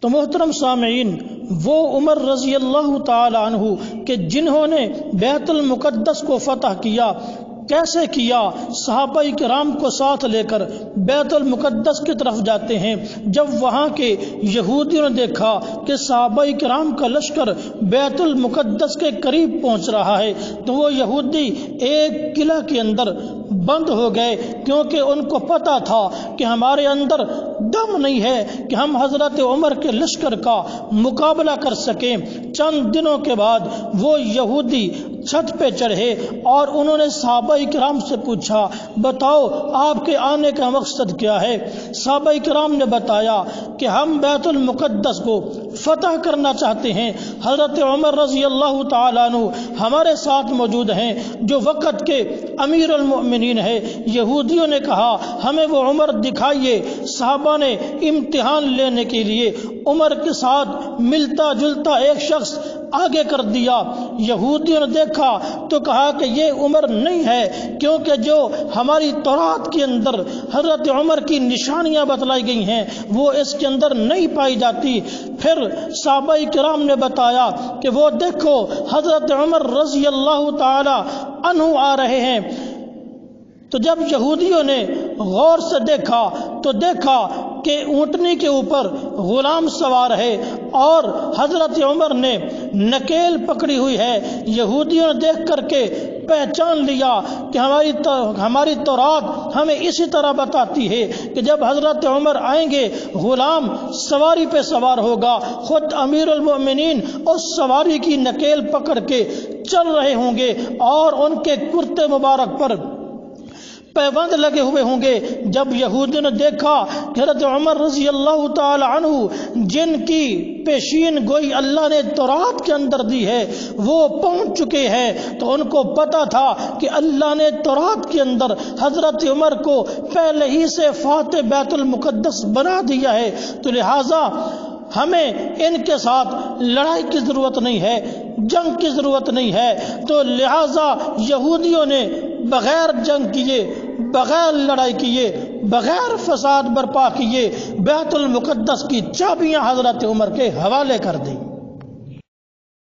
تو محترم سامعین، وہ عمر رضی اللہ تعالی عنہ کہ جنہوں نے بیت المقدس کو فتح کیا، کیسے کیا؟ صحابہ کرام کو ساتھ لے کر بیت المقدس کی طرف جاتے ہیں۔ جب وہاں کے یہودیوں نے دیکھا کہ صحابہ کرام کا لشکر بیت المقدس کے قریب پہنچ رہا ہے تو وہ یہودی ایک قلعہ کے اندر بند ہو گئے، کیونکہ ان کو پتہ تھا کہ ہمارے اندر دم نہیں ہے کہ ہم حضرت عمر کے لشکر کا مقابلہ کر سکیں۔ چند دنوں کے بعد وہ یہودی چھت پہ چڑھے اور انہوں نے صحابہ کرام سے پوچھا، بتاؤ آپ کے آنے کا مقصد کیا ہے؟ صحابہ کرام نے بتایا کہ ہم بیت المقدس کو فتح کرنا چاہتے ہیں، حضرت عمر رضی اللہ تعالیٰ عنہ ہمارے ساتھ موجود ہیں جو وقت کے امیر المؤمنین ہے۔ یہودیوں نے کہا ہمیں وہ عمر دکھائیے۔ صحابہ نے امتحان لینے کے لیے عمر کے ساتھ ملتا جلتا ایک شخص آگے کر دیا۔ یہودیوں نے دیکھا تو کہا کہ یہ عمر نہیں ہے، کیونکہ جو ہماری تورات کے اندر حضرت عمر کی نشانیاں بتلائی گئی ہیں وہ اس کے اندر نہیں پائی جاتی۔ پھر صحابہ کرام نے بتایا کہ وہ دیکھو حضرت عمر رضی اللہ تعالی عنہ آ رہے ہیں۔ تو جب یہودیوں نے غور سے دیکھا تو دیکھا کہ اونٹنی کے اوپر غلام سوار ہے اور حضرت عمر نے نکیل پکڑی ہوئی ہے۔ یہودیوں نے دیکھ کر کے پہچان لیا کہ ہماری تورات ہمیں اسی طرح بتاتی ہے کہ جب حضرت عمر آئیں گے غلام سواری پہ سوار ہوگا، خود امیر المؤمنین اس سواری کی نکیل پکڑ کے چل رہے ہوں گے اور ان کے کرتے مبارک پر پیبند لگے ہوئے ہوں گے۔ جب یہودیوں نے دیکھا کہ حضرت عمر رضی اللہ تعالی عنہ جن کی پیشین گوئی اللہ نے تورات کے اندر دی ہے وہ پہنچ چکے ہیں، تو ان کو پتا تھا کہ اللہ نے تورات کے اندر حضرت عمر کو پہلے ہی سے فاتح بیت المقدس بنا دیا ہے، تو لہٰذا ہمیں ان کے ساتھ لڑائی کی ضرورت نہیں ہے، جنگ کی ضرورت نہیں ہے۔ تو لہٰذا یہودیوں نے بغیر جنگ کیے، بغیر لڑائی کیے، بغیر فساد برپا کیے بیت المقدس کی چابیاں حضرت عمر کے حوالے کر دی۔